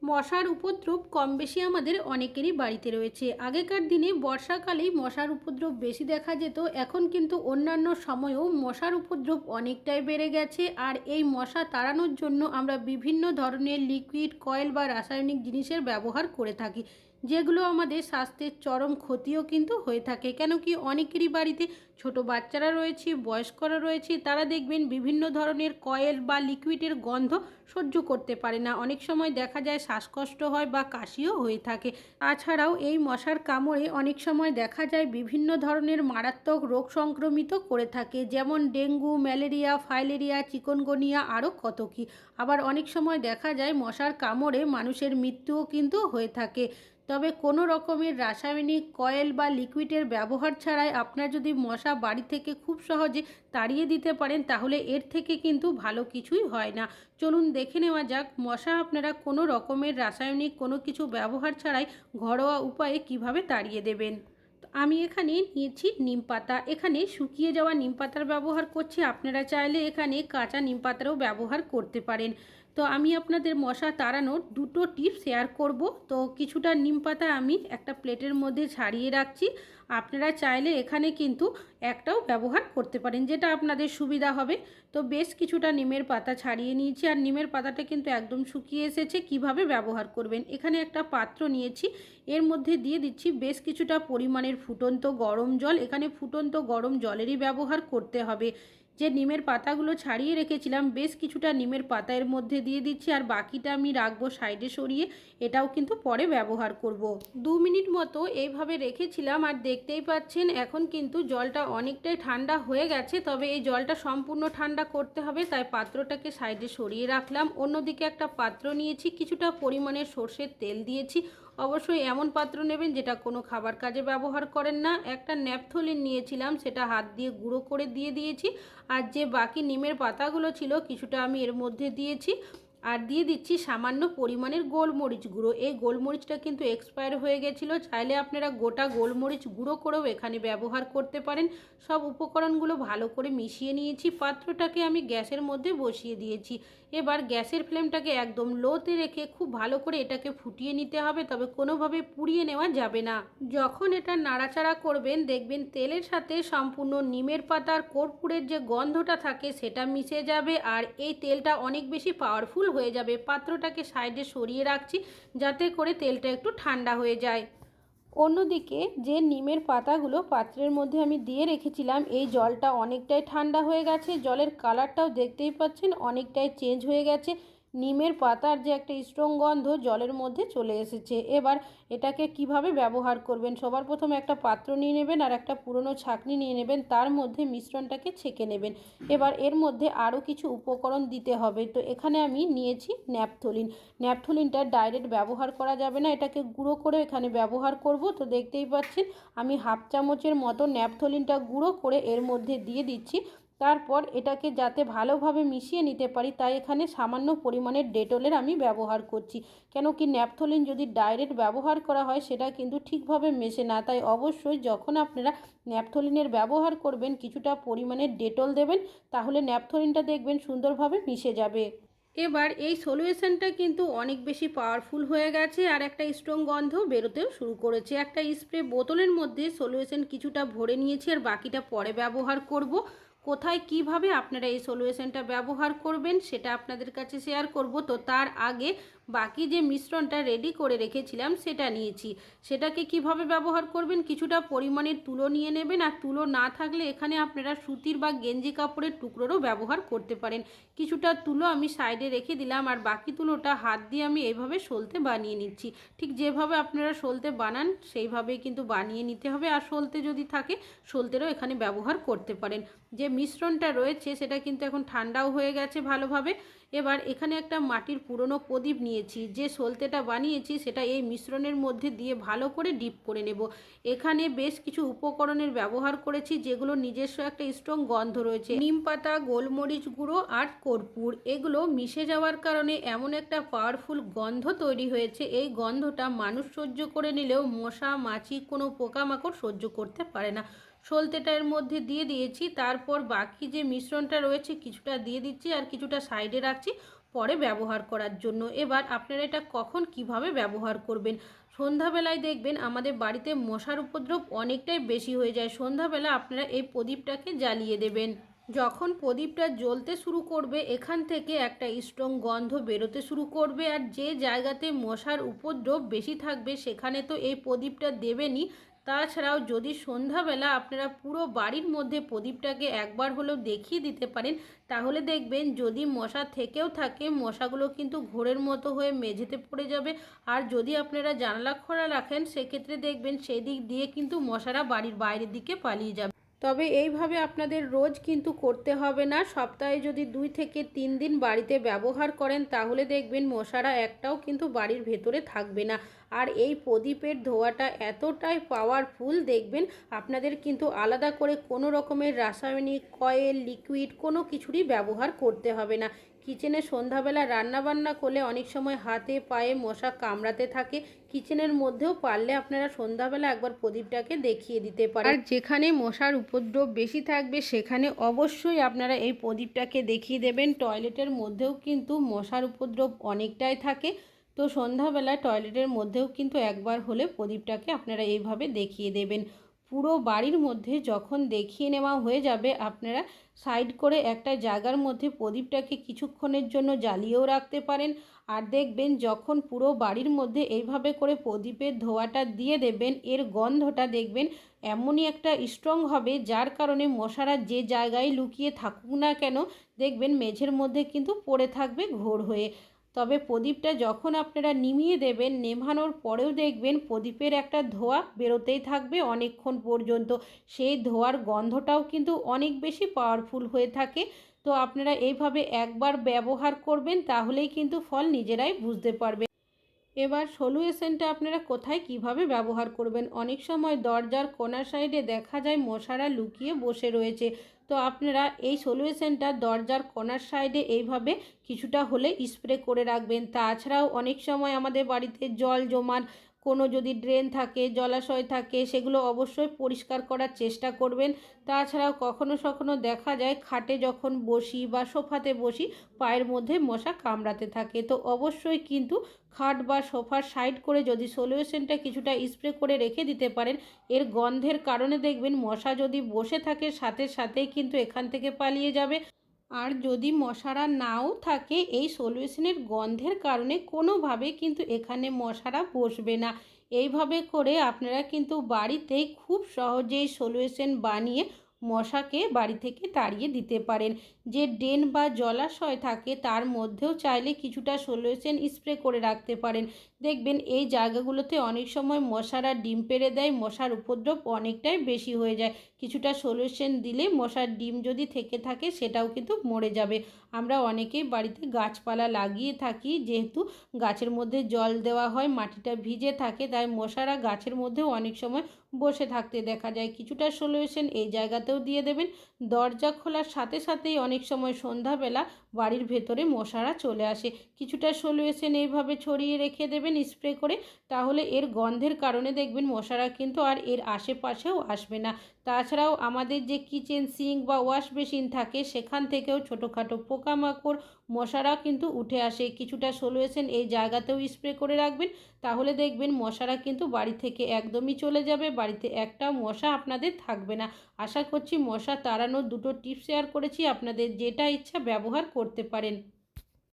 মশার উপদ্রব কম বেশি আমাদের অনেকেরই বাড়িতে রয়েছে। আগেকার দিনে বর্ষাকালেই মশার উপদ্রব বেশি দেখা যেত, এখন কিন্তু অন্যান্য সময়েও মশার উপদ্রব অনেকটাই বেড়ে গেছে। আর এই মশা তাড়ানোর জন্য আমরা বিভিন্ন ধরনের লিকুইড, কয়েল বা রাসায়নিক জিনিসের ব্যবহার করে থাকি, যেগুলো আমাদের স্বাস্থ্যের চরম ক্ষতিও কিন্তু হয়ে থাকে। কেন কি অনেকেরই বাড়িতে ছোট বাচ্চারা রয়েছে, বয়স্করা রয়েছে, তারা দেখবেন বিভিন্ন ধরনের কয়েল বা লিকুইডের গন্ধ সহ্য করতে পারে না। অনেক সময় দেখা যায় শ্বাসকষ্ট হয় বা কাশিও হয়ে থাকে। তাছাড়াও এই মশার কামড়ে অনেক সময় দেখা যায় বিভিন্ন ধরনের মারাত্মক রোগ সংক্রমিত করে থাকে, যেমন ডেঙ্গু, ম্যালেরিয়া, ফাইলেরিয়া, চিকনগুনিয়া, আরও কত কী। আবার অনেক সময় দেখা যায় মশার কামড়ে মানুষের মৃত্যুও কিন্তু হয়ে থাকে। তবে কোনো রকমের রাসায়নিক, কয়েল বা লিকুইডের ব্যবহার ছাড়াই আপনার যদি মশা বাড়ি থেকে খুব সহজে তাড়িয়ে দিতে পারেন, তাহলে এর থেকে কিন্তু ভালো কিছুই হয় না। চলুন দেখে নেওয়া যাক মশা আপনারা কোনো রকমের রাসায়নিক কোনো কিছু ব্যবহার ছাড়াই ঘরোয়া উপায়ে কিভাবে তাড়িয়ে দেবেন। তো আমি এখানে নিয়েছি নিম পাতা। এখানে শুকিয়ে যাওয়া নিম পাতার ব্যবহার করছি, আপনারা চাইলে এখানে কাঁচা নিম পাতারও ব্যবহার করতে পারেন। তো আমি আপনাদের মশা তাড়ানোর দুটো টিপস শেয়ার করব। তো কিছুটা নিম পাতা আমি একটা প্লেটের মধ্যে ছাড়িয়ে রাখছি। আপনারা চাইলে এখানে কিন্তু একটাও ব্যবহার করতে পারেন, যেটা আপনাদের সুবিধা হবে। তো বেশ কিছুটা নিমের পাতা ছাড়িয়ে নিয়েছি, আর নিমের পাতাটা কিন্তু একদম শুকিয়ে এসেছে। কিভাবে ব্যবহার করবেন, এখানে একটা পাত্র নিয়েছি, এর মধ্যে দিয়ে দিচ্ছি বেশ কিছুটা পরিমাণের ফুটন্ত গরম জল। এখানে ফুটন্ত গরম জলেরই ব্যবহার করতে হবে। যে নিমের পাতাগুলো ছাড়িয়ে রেখেছিলাম, বেশ কিছুটা নিমের পাতা এর মধ্যে দিয়ে দিচ্ছি, আর বাকিটা আমি রাখবো সাইডে সরিয়ে, এটাও কিন্তু পরে ব্যবহার করব। 2 মিনিট মতো এইভাবে রেখেছিলাম, আর দেখতেই পাচ্ছেন এখন কিন্তু জলটা অনেকটাই ঠান্ডা হয়ে গেছে। তবে এই জলটা সম্পূর্ণ ঠান্ডা করতে হবে, তাই পাত্রটাকে সাইডে সরিয়ে রাখলাম। অন্যদিকে একটা পাত্র নিয়েছি, কিছুটা পরিমাণের সর্ষের তেল দিয়েছি। অবশ্যই এমন পাত্র নেবেন যেটা কোনো খাবার কাজে ব্যবহার করেন না। একটা ন্যাপথলিন নিয়েছিলাম, সেটা হাত দিয়ে গুঁড়ো করে দিয়ে দিয়েছি। আর যে বাকি নিমের পাতাগুলো ছিল কিছুটা আমি এর মধ্যে দিয়েছি, আর দিয়ে দিচ্ছি সামান্য পরিমাণের গোলমরিচ গুঁড়ো। এই গোলমরিচটা কিন্তু এক্সপায়ার হয়ে গেছিলো, চাইলে আপনারা গোটা গোলমরিচ গুঁড়ো করেও এখানে ব্যবহার করতে পারেন। সব উপকরণগুলো ভালো করে মিশিয়ে নিয়েছি, পাত্রটাকে আমি গ্যাসের মধ্যে বসিয়ে দিয়েছি। এবার গ্যাসের ফ্লেমটাকে একদম লোতে রেখে খুব ভালো করে এটাকে ফুটিয়ে নিতে হবে, তবে কোনোভাবে পুড়িয়ে নেওয়া যাবে না। যখন এটা নাড়াচাড়া করবেন, দেখবেন তেলের সাথে সম্পূর্ণ নিমের পাতার কর্পূরের যে গন্ধটা থাকে সেটা মিশে যাবে, আর এই তেলটা অনেক বেশি পাওয়ারফুল হয়ে যাবে। পাত্রটাকে সাইডে সরিয়ে রাখছি যাতে করে তেলটা একটু ঠান্ডা হয়ে যায়। অন্যদিকে যে নিমের পাতাগুলো পাত্রের মধ্যে আমি দিয়ে রেখেছিলাম, এই জলটা অনেকটাই ঠান্ডা হয়ে গেছে। জলের কালারটাও দেখতেই পাচ্ছেন অনেকটাই চেঞ্জ হয়ে গেছে। নিমের পাতার যে একটা স্ট্রং গন্ধ জলের মধ্যে চলে এসেছে। এবার এটাকে কিভাবে ব্যবহার করবেন, সবার প্রথমে একটা পাত্র নিয়ে নেবেন, আর একটা পুরনো ছাঁকনি নিয়ে নেবেন, তার মধ্যে মিশ্রণটাকে ছেঁকে নেবেন। এবার এর মধ্যে আরও কিছু উপকরণ দিতে হবে। তো এখানে আমি নিয়েছি ন্যাপথলিন। ন্যাপথলিনটা ডাইরেক্ট ব্যবহার করা যাবে না, এটাকে গুঁড়ো করে এখানে ব্যবহার করব। তো দেখতেই পাচ্ছেন আমি হাফ চামচের মতো ন্যাপথলিনটা গুঁড়ো করে এর মধ্যে দিয়ে দিচ্ছি। তারপর এটাকে যাতে ভালোভাবে মিশিয়ে নিতে পারি, তাই এখানে সামান্য পরিমাণের ডেটলের আমি ব্যবহার করছি। কেন কি ন্যাপথলিন যদি ডাইরেক্ট ব্যবহার করা হয় সেটা কিন্তু ঠিকভাবে মেশে না, তাই অবশ্যই যখন আপনারা ন্যাপথলিনের ব্যবহার করবেন কিছুটা পরিমাণের ডেটল দেবেন, তাহলে ন্যাপথলিনটা দেখবেন সুন্দরভাবে মিশে যাবে। এবার এই সলিউশনটা কিন্তু অনেক বেশি পাওয়ারফুল হয়ে গেছে, আর একটা স্ট্রং গন্ধ বেরোতেও শুরু করেছে। একটা স্প্রে বোতলের মধ্যে সলিউশন কিছুটা ভরে নিয়েছি, আর বাকিটা পরে ব্যবহার করব। কোথায় কিভাবে আপনারা এই সলিউশনটা ব্যবহার করবেন সেটা আপনাদের কাছে শেয়ার করব। তো তার আগে বাকি যে মিশ্রণটা রেডি করে রেখেছিলাম সেটা নিয়েছি, সেটাকে কিভাবে ব্যবহার করবেন, কিছুটা পরিমাণের তুলো নিয়ে নেবেন। আর তুলো না থাকলে এখানে আপনারা সুতির বা গেঞ্জি কাপড়ের টুকরোরও ব্যবহার করতে পারেন। কিছুটা তুলো আমি সাইডে রেখে দিলাম, আর বাকি তুলোটা হাত দিয়ে আমি এইভাবে সলতে বানিয়ে নিচ্ছি। ঠিক যেভাবে আপনারা সলতে বানান সেইভাবেই কিন্তু বানিয়ে নিতে হবে। আর সলতে যদি থাকে সলতেরও এখানে ব্যবহার করতে পারেন। যে মিশ্রণটা রয়েছে সেটা কিন্তু এখন ঠান্ডাও হয়ে গেছে ভালোভাবে। এবার এখানে একটা মাটির পুরনো প্রদীপ নিয়েছি, যে সলতেটা বানিয়েছি সেটা এই মিশ্রণের মধ্যে দিয়ে ভালো করে ডিপ করে নেব। এখানে বেশ কিছু উপকরণের ব্যবহার করেছি যেগুলো নিজস্ব একটা স্ট্রং গন্ধ রয়েছে। নিম পাতা, গোলমরিচ গুঁড়ো আর কর্পূর, এগুলো মিশে যাওয়ার কারণে এমন একটা পাওয়ারফুল গন্ধ তৈরি হয়েছে। এই গন্ধটা মানুষ সহ্য করে নিলেও মশা, মাছি, কোনো পোকামাকড় সহ্য করতে পারে না। সলতেটা এর মধ্যে দিয়ে দিয়েছি, তারপর বাকি যে মিশ্রণটা রয়েছে কিছুটা দিয়ে দিচ্ছি আর কিছুটা সাইডে রাখছি পরে ব্যবহার করার জন্য। এবার আপনারা এটা কখন কিভাবে ব্যবহার করবেন। সন্ধ্যাবেলায় দেখবেন আমাদের বাড়িতে মশার উপদ্রব অনেকটাই বেশি হয়ে যায়। সন্ধ্যাবেলা আপনারা এই প্রদীপটাকে জ্বালিয়ে দেবেন। যখন প্রদীপটা জ্বলতে শুরু করবে এখান থেকে একটা স্ট্রং গন্ধ বেরোতে শুরু করবে, আর যে জায়গাতে মশার উপদ্রব বেশি থাকবে সেখানে তো এই প্রদীপটা দেবেনই। তাছাড়াও যদি সন্ধ্যাবেলা আপনারা পুরো বাড়ির মধ্যে প্রদীপটাকে একবার হলেও দেখিয়ে দিতে পারেন, তাহলে দেখবেন যদি মশা থেকেও থাকে মশাগুলো কিন্তু ঘোরের মতো হয়ে মেঝেতে পড়ে যাবে। আর যদি আপনারা জানলা খোলা রাখেন সেক্ষেত্রে দেখবেন সেই দিক দিয়ে কিন্তু মশারা বাড়ির বাইরের দিকে পালিয়ে যাবে। তবে এইভাবে আপনাদের রোজ কিন্তু করতে হবে না। সপ্তাহে যদি 2 থেকে 3 দিন বাড়িতে ব্যবহার করেন তাহলে দেখবেন মশারা একটাও কিন্তু বাড়ির ভেতরে থাকবে না। আর এই প্রদীপের ধোঁয়াটা এতটাই পাওয়ারফুল, দেখবেন আপনাদের কিন্তু আলাদা করে কোনো রকমের রাসায়নিক কয়েল লিকুইড কোনো কিছুরই ব্যবহার করতে হবে না। কিচেনে সন্ধ্যাবেলা রান্নাবান্না করলে অনেক সময় হাতে পায়ে মশা কামড়াতে থাকে। কিচেনের মধ্যেও পারলে আপনারা সন্ধ্যাবেলা একবার প্রদীপটাকে দেখিয়ে দিতে পারেন। আর যেখানে মশার উপদ্রব বেশি থাকবে সেখানে অবশ্যই আপনারা এই প্রদীপটাকে দেখিয়ে দেবেন। টয়লেটের মধ্যেও কিন্তু মশার উপদ্রব অনেকটাই থাকে, তো সন্ধ্যাবেলা টয়লেটের মধ্যেও কিন্তু একবার হলে প্রদীপটাকে আপনারা এইভাবে দেখিয়ে দেবেন। পুরো বাড়ির মধ্যে যখন দেখিয়ে নেওয়া হয়ে যাবে আপনারা সাইড করে একটা জায়গার মধ্যে প্রদীপটাকে কিছুক্ষণের জন্য জ্বালিয়েও রাখতে পারেন। আর দেখবেন যখন পুরো বাড়ির মধ্যে এইভাবে করে প্রদীপের ধোঁয়াটা দিয়ে দেবেন, এর গন্ধটা দেখবেন এমনই একটা স্ট্রং হবে যার কারণে মশারা যে জায়গায় লুকিয়ে থাকুক না কেন দেখবেন মেঝের মধ্যে কিন্তু পড়ে থাকবে ঘোর হয়ে। তবে প্রদীপটা যখন আপনারা নিভিয়ে দেবেন, নেভানোর পরেও দেখবেন প্রদীপের একটা ধোঁয়া বেরোতেই থাকবে অনেকক্ষণ পর্যন্ত। সেই ধোঁয়ার গন্ধটাও কিন্তু অনেক বেশি পাওয়ারফুল হয়ে থাকে। তো আপনারা এইভাবে একবার ব্যবহার করবেন তাহলেই কিন্তু ফল নিজেরাই বুঝতে পারবেন। এবার সলিউশনটা আপনারা কোথায় কিভাবে ব্যবহার করবেন। অনেক সময় দরজার কোণার সাইডে দেখা যায় মশারা লুকিয়ে বসে রয়েছে, তো আপনারা এই সলিউশনটা দরজার কোণার সাইডে এইভাবে কিছুটা হলে স্প্রে করে রাখবেন। তাছাড়াও অনেক সময় আমাদের বাড়িতে জল জমার কোনো যদি ড্রেন থাকে জলাশয় থাকে সেগুলো অবশ্যই পরিষ্কার করার চেষ্টা করবেন। তাছাড়াও কখনো দেখা যায় খাটে যখন বসি বা সোফাতে বসি পায়ের মধ্যে মশা কামড়াতে থাকে, তো অবশ্যই কিন্তু খাট বা সোফার সাইড করে যদি সলিউশনটা কিছুটা স্প্রে করে রেখে দিতে পারেন, এর গন্ধের কারণে দেখবেন মশা যদি বসে থাকে সাথে সাথেই কিন্তু এখান থেকে পালিয়ে যাবে। আর যদি মশারা নাও থাকে এই সলিউশনের গন্ধের কারণে কোনোভাবে কিন্তু এখানে মশারা বসবে না। এইভাবে করে আপনারা কিন্তু বাড়িতেই খুব সহজেই সলিউশন বানিয়ে মশাকে বাড়ি থেকে তাড়িয়ে দিতে পারেন। যে ড্রেন বা জলাশয় থাকে তার মধ্যেও চাইলে কিছুটা সলিউশন স্প্রে করে রাখতে পারেন। দেখবেন এই জায়গাগুলোতে অনেক সময় মশারা ডিম পেড়ে দেয়, মশার উপদ্রব অনেকটাই বেশি হয়ে যায়। কিছুটা সলিউশন দিলে মশার ডিম যদি থেকে থাকে সেটাও কিন্তু মরে যাবে। আমরা অনেকেই বাড়িতে গাছপালা লাগিয়ে থাকি, যেহেতু গাছের মধ্যে জল দেওয়া হয় মাটিটা ভিজে থাকে তাই মশারা গাছের মধ্যেও অনেক সময় বসে থাকতে দেখা যায়। কিছুটা সলিউশন এই জায়গাতেও দিয়ে দেবেন। দরজা খোলার সাথে সাথেই অনেক সময় সন্ধ্যাবেলা বাড়ির ভেতরে মশারা চলে আসে, কিছুটা সলিউশন এইভাবে ছড়িয়ে রেখে দেবেন স্প্রে করে, তাহলে এর গন্ধের কারণে দেখবেন মশারা কিন্তু আর এর আশেপাশেও আসবে না। তাছাড়াও আমাদের যে কিচেন সিঙ্ক বা ওয়াশ বেসিন থাকে সেখান থেকেও ছোটোখাটো পোকামাকড় মশারা কিন্তু উঠে আসে। কিছুটা সলিউশন এই জায়গাতেও স্প্রে করে রাখবেন, তাহলে দেখবেন মশারা কিন্তু বাড়ি থেকে একদমই চলে যাবে, বাড়িতে একটা মশা আপনাদের থাকবে না। আশা করছি মশা তাড়ানোর দুটো টিপস শেয়ার করেছি, আপনাদের যেটা ইচ্ছা ব্যবহার করতে পারেন।